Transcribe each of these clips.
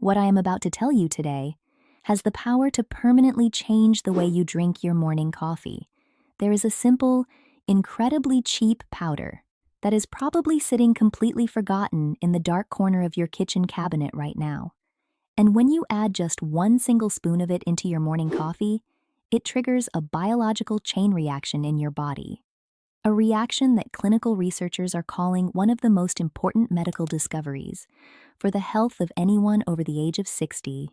What I am about to tell you today has the power to permanently change the way you drink your morning coffee. There is a simple, incredibly cheap powder that is probably sitting completely forgotten in the dark corner of your kitchen cabinet right now. And when you add just one single spoon of it into your morning coffee, it triggers a biological chain reaction in your body. A reaction that clinical researchers are calling one of the most important medical discoveries for the health of anyone over the age of 60.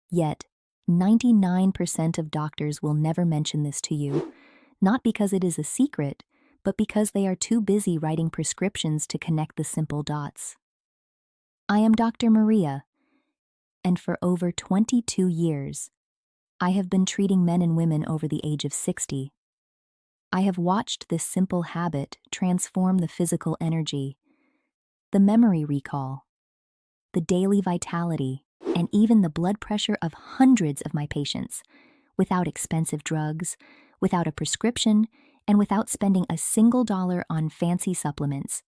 Yet, 99% of doctors will never mention this to you, not because it is a secret, but because they are too busy writing prescriptions to connect the simple dots. I am Dr. Maria, and for over 22 years, I have been treating men and women over the age of 60. I have watched this simple habit transform the physical energy, the memory recall, the daily vitality, and even the blood pressure of hundreds of my patients, without expensive drugs, without a prescription, and without spending a single dollar on fancy supplements.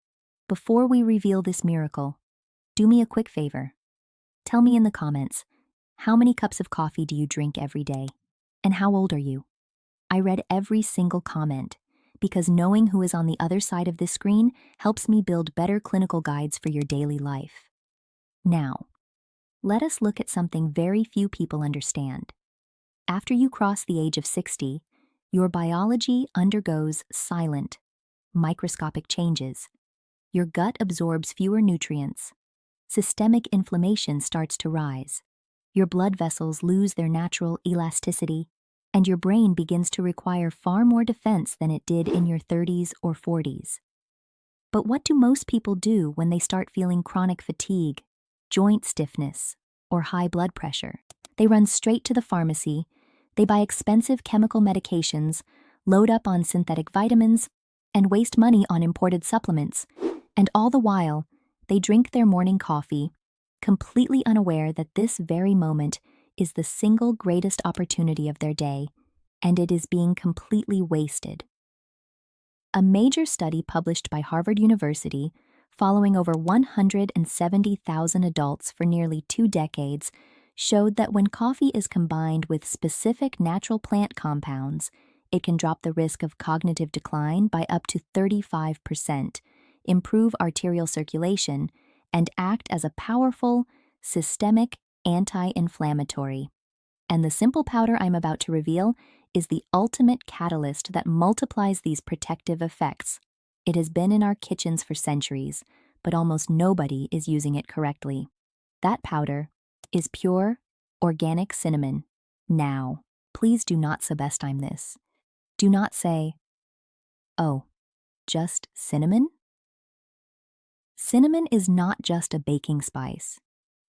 Before we reveal this miracle, do me a quick favor. Tell me in the comments, how many cups of coffee do you drink every day? And how old are you? I read every single comment, because knowing who is on the other side of this screen helps me build better clinical guides for your daily life. Now, let us look at something very few people understand. After you cross the age of 60, your biology undergoes silent, microscopic changes. Your gut absorbs fewer nutrients. Systemic inflammation starts to rise. Your blood vessels lose their natural elasticity, and your brain begins to require far more defense than it did in your 30s or 40s. But what do most people do when they start feeling chronic fatigue, joint stiffness, or high blood pressure? They run straight to the pharmacy, they buy expensive chemical medications, load up on synthetic vitamins, and waste money on imported supplements. And all the while, they drink their morning coffee, completely unaware that this very moment is the single greatest opportunity of their day, and it is being completely wasted. A major study published by Harvard University, following over 170,000 adults for nearly 2 decades, showed that when coffee is combined with specific natural plant compounds, it can drop the risk of cognitive decline by up to 35%, improve arterial circulation, and act as a powerful, systemic anti-inflammatory. And the simple powder I'm about to reveal is the ultimate catalyst that multiplies these protective effects. It has been in our kitchens for centuries, but almost nobody is using it correctly. That powder is pure, organic cinnamon. Now, please do not subestime this. Do not say, "Oh, just cinnamon?" Cinnamon is not just a baking spice.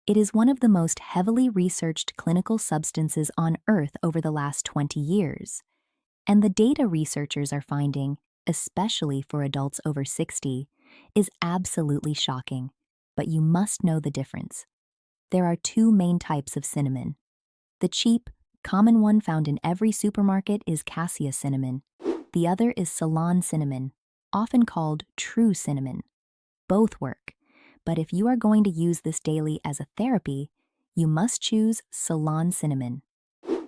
It is one of the most heavily researched clinical substances on Earth over the last 20 years. And the data researchers are finding, especially for adults over 60, is absolutely shocking. But you must know the difference. There are 2 main types of cinnamon. The cheap, common one found in every supermarket is cassia cinnamon. The other is Ceylon cinnamon, often called true cinnamon. Both work, but if you are going to use this daily as a therapy, you must choose Ceylon cinnamon.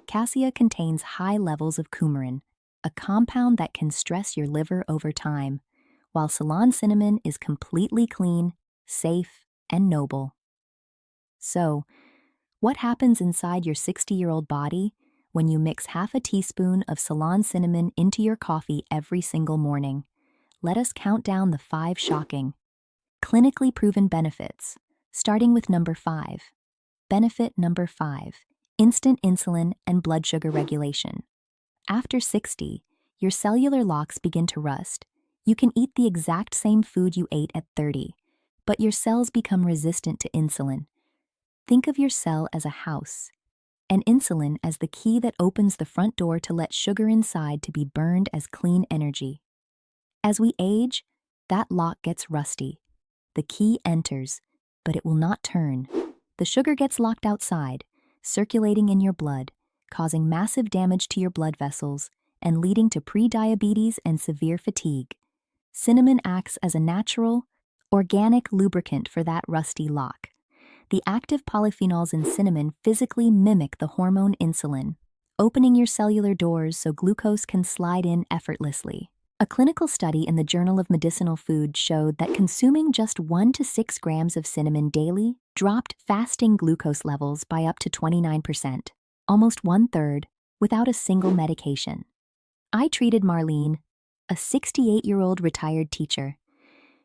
Cassia contains high levels of coumarin, a compound that can stress your liver over time, while Ceylon cinnamon is completely clean, safe, and noble. So, what happens inside your 60-year-old body when you mix half a teaspoon of Ceylon cinnamon into your coffee every single morning? Let us count down the 5 shocking, clinically proven benefits, starting with number 5. Benefit number 5, instant insulin and blood sugar regulation. After 60, your cellular locks begin to rust. You can eat the exact same food you ate at 30, but your cells become resistant to insulin. Think of your cell as a house, and insulin as the key that opens the front door to let sugar inside to be burned as clean energy. As we age, that lock gets rusty. The key enters, but it will not turn. The sugar gets locked outside, circulating in your blood, causing massive damage to your blood vessels and leading to prediabetes and severe fatigue. Cinnamon acts as a natural, organic lubricant for that rusty lock. The active polyphenols in cinnamon physically mimic the hormone insulin, opening your cellular doors so glucose can slide in effortlessly. A clinical study in the Journal of Medicinal Food showed that consuming just 1 to 6 grams of cinnamon daily dropped fasting glucose levels by up to 29%, almost 1/3, without a single medication. I treated Marlene, a 68-year-old retired teacher.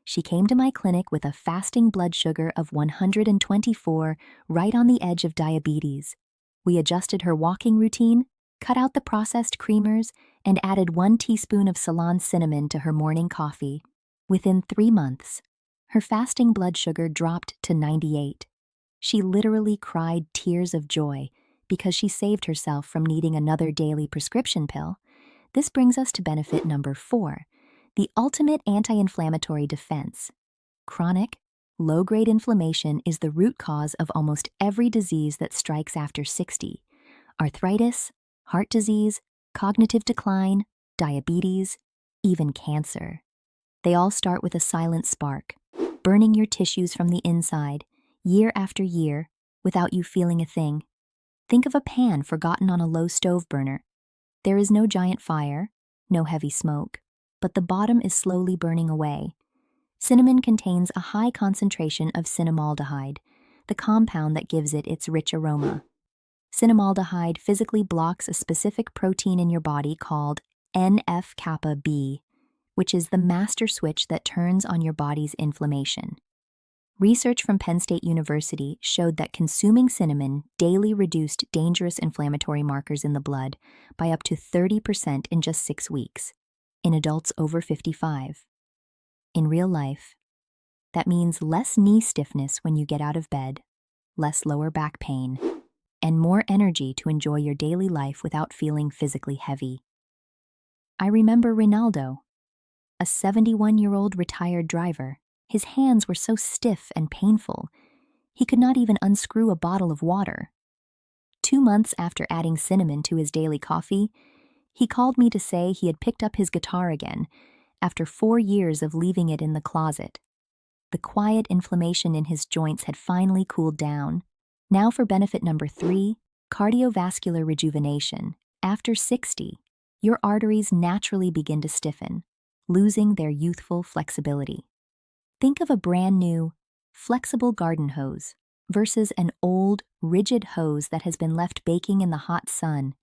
She came to my clinic with a fasting blood sugar of 124, right on the edge of diabetes. We adjusted her walking routine, cut out the processed creamers, and added 1 teaspoon of Ceylon cinnamon to her morning coffee. Within 3 months, her fasting blood sugar dropped to 98. She literally cried tears of joy because she saved herself from needing another daily prescription pill. This brings us to benefit number 4, the ultimate anti-inflammatory defense. Chronic, low-grade inflammation is the root cause of almost every disease that strikes after 60. Arthritis, heart disease, cognitive decline, diabetes, even cancer. They all start with a silent spark, burning your tissues from the inside, year after year, without you feeling a thing. Think of a pan forgotten on a low stove burner. There is no giant fire, no heavy smoke, but the bottom is slowly burning away. Cinnamon contains a high concentration of cinnamaldehyde, the compound that gives it its rich aroma. Cinnamaldehyde physically blocks a specific protein in your body called NF-kappa B, which is the master switch that turns on your body's inflammation. Research from Penn State University showed that consuming cinnamon daily reduced dangerous inflammatory markers in the blood by up to 30% in just 6 weeks, in adults over 55. In real life, that means less knee stiffness when you get out of bed, less lower back pain, and more energy to enjoy your daily life without feeling physically heavy. I remember Rinaldo, a 71-year-old retired driver. His hands were so stiff and painful, he could not even unscrew a bottle of water. 2 months after adding cinnamon to his daily coffee, he called me to say he had picked up his guitar again after 4 years of leaving it in the closet. The quiet inflammation in his joints had finally cooled down. Now for benefit number 3, cardiovascular rejuvenation. After 60, your arteries naturally begin to stiffen, losing their youthful flexibility. Think of a brand new, flexible garden hose versus an old, rigid hose that has been left baking in the hot sun.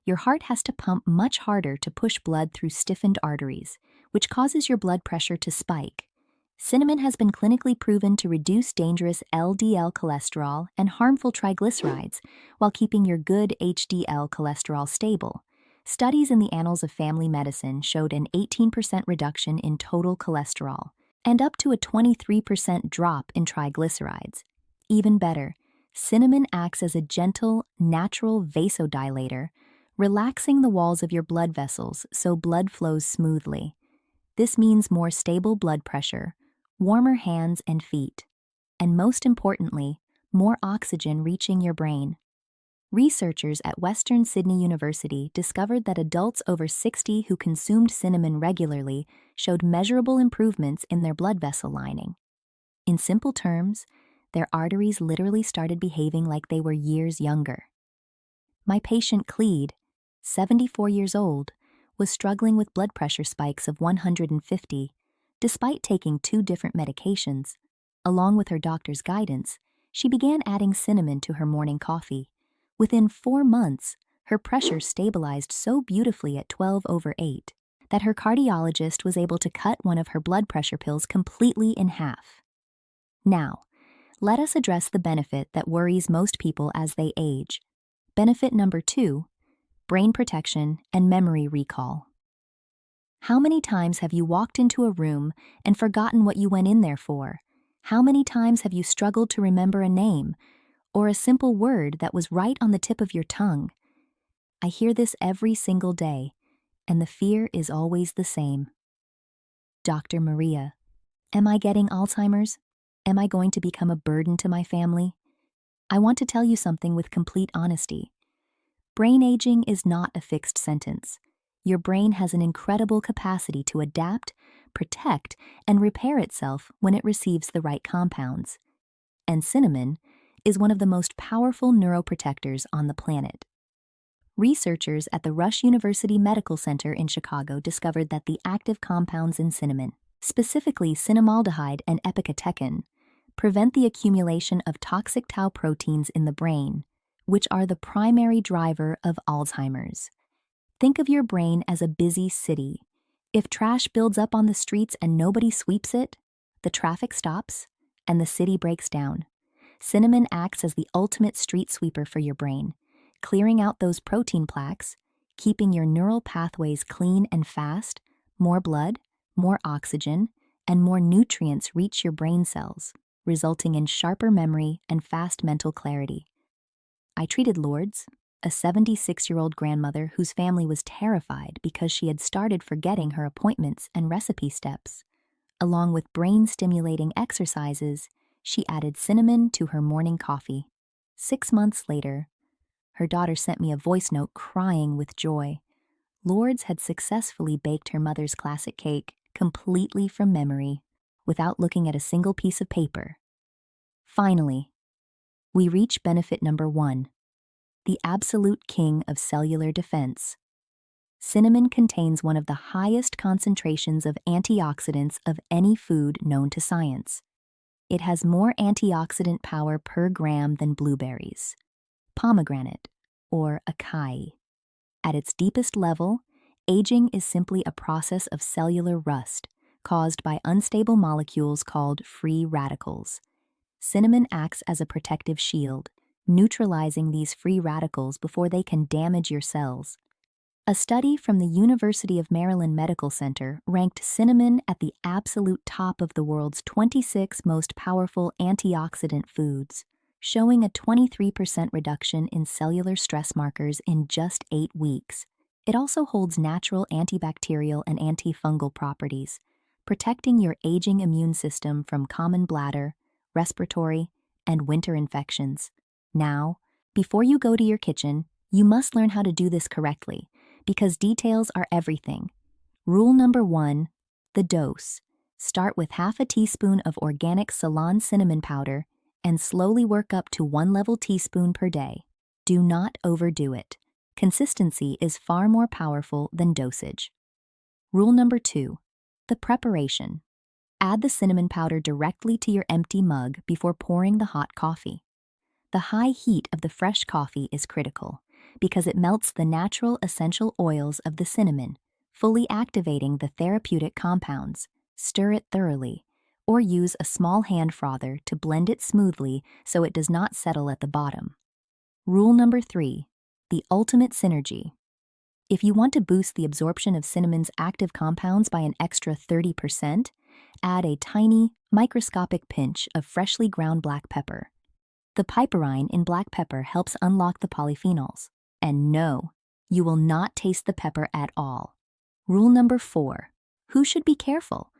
Your heart has to pump much harder to push blood through stiffened arteries, which causes your blood pressure to spike. Cinnamon has been clinically proven to reduce dangerous LDL cholesterol and harmful triglycerides while keeping your good HDL cholesterol stable. Studies in the Annals of Family Medicine showed an 18% reduction in total cholesterol and up to a 23% drop in triglycerides. Even better, cinnamon acts as a gentle, natural vasodilator, relaxing the walls of your blood vessels so blood flows smoothly. This means more stable blood pressure, warmer hands and feet, and most importantly, more oxygen reaching your brain. Researchers at Western Sydney University discovered that adults over 60 who consumed cinnamon regularly showed measurable improvements in their blood vessel lining. In simple terms, their arteries literally started behaving like they were years younger. My patient Clede, 74 years old, was struggling with blood pressure spikes of 150, despite taking 2 different medications. Along with her doctor's guidance, she began adding cinnamon to her morning coffee. Within 4 months, her pressure stabilized so beautifully at 12/8 that her cardiologist was able to cut one of her blood pressure pills completely in half. Now, let us address the benefit that worries most people as they age. Benefit number 2, brain protection and memory recall. How many times have you walked into a room and forgotten what you went in there for? How many times have you struggled to remember a name or a simple word that was right on the tip of your tongue? I hear this every single day, and the fear is always the same. Dr. Maria, am I getting Alzheimer's? Am I going to become a burden to my family? I want to tell you something with complete honesty. Brain aging is not a fixed sentence. Your brain has an incredible capacity to adapt, protect, and repair itself when it receives the right compounds. And cinnamon, is one of the most powerful neuroprotectors on the planet. Researchers at the Rush University Medical Center in Chicago discovered that the active compounds in cinnamon, specifically cinnamaldehyde and epicatechin, prevent the accumulation of toxic tau proteins in the brain, which are the primary driver of Alzheimer's. Think of your brain as a busy city. If trash builds up on the streets and nobody sweeps it, the traffic stops and the city breaks down. Cinnamon acts as the ultimate street sweeper for your brain, clearing out those protein plaques, keeping your neural pathways clean and fast. More blood, more oxygen, and more nutrients reach your brain cells, resulting in sharper memory and fast mental clarity. I treated Lourdes, a 76-year-old grandmother whose family was terrified because she had started forgetting her appointments and recipe steps. Along with brain-stimulating exercises, she added cinnamon to her morning coffee. 6 months later, her daughter sent me a voice note crying with joy. Lourdes had successfully baked her mother's classic cake completely from memory, without looking at a single piece of paper. Finally, we reach benefit number 1, the absolute king of cellular defense. Cinnamon contains one of the highest concentrations of antioxidants of any food known to science. It has more antioxidant power per gram than blueberries, pomegranate, or acai. At its deepest level, aging is simply a process of cellular rust caused by unstable molecules called free radicals. Cinnamon acts as a protective shield, neutralizing these free radicals before they can damage your cells. A study from the University of Maryland Medical Center ranked cinnamon at the absolute top of the world's 26 most powerful antioxidant foods, showing a 23% reduction in cellular stress markers in just 8 weeks. It also holds natural antibacterial and antifungal properties, protecting your aging immune system from common bladder, respiratory, and winter infections. Now, before you go to your kitchen, you must learn how to do this correctly, because details are everything. Rule number 1, the dose. Start with half a teaspoon of organic Ceylon cinnamon powder and slowly work up to 1 level teaspoon per day. Do not overdo it. Consistency is far more powerful than dosage. Rule number 2, the preparation. Add the cinnamon powder directly to your empty mug before pouring the hot coffee. The high heat of the fresh coffee is critical because it melts the natural essential oils of the cinnamon, fully activating the therapeutic compounds. Stir it thoroughly, or use a small hand frother to blend it smoothly so it does not settle at the bottom. Rule number 3, the ultimate synergy. If you want to boost the absorption of cinnamon's active compounds by an extra 30%, add a tiny, microscopic pinch of freshly ground black pepper. The piperine in black pepper helps unlock the polyphenols. And no, you will not taste the pepper at all. Rule number 4, who should be careful?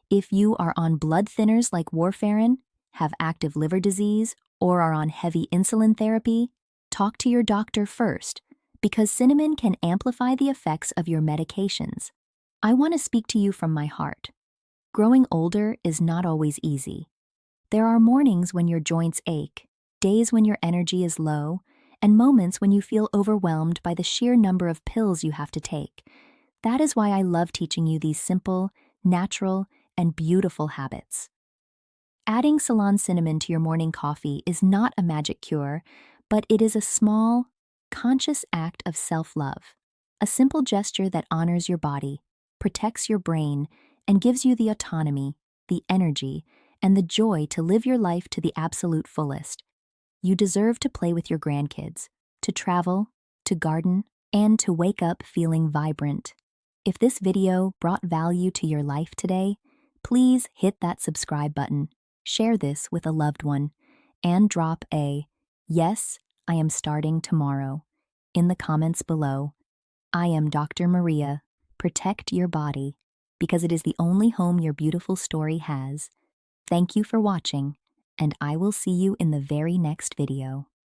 If you are on blood thinners like warfarin, have active liver disease, or are on heavy insulin therapy, talk to your doctor first, because cinnamon can amplify the effects of your medications. I want to speak to you from my heart. Growing older is not always easy. There are mornings when your joints ache, days when your energy is low, and moments when you feel overwhelmed by the sheer number of pills you have to take. That is why I love teaching you these simple, natural, and beautiful habits. Adding Ceylon cinnamon to your morning coffee is not a magic cure, but it is a small, conscious act of self-love, a simple gesture that honors your body, protects your brain, and gives you the autonomy, the energy, and the joy to live your life to the absolute fullest. You deserve to play with your grandkids, to travel, to garden, and to wake up feeling vibrant. If this video brought value to your life today, please hit that subscribe button, share this with a loved one, and drop a "Yes, I am starting tomorrow" in the comments below. I am Dr. Maria. Protect your body, because it is the only home your beautiful story has. Thank you for watching, and I will see you in the very next video.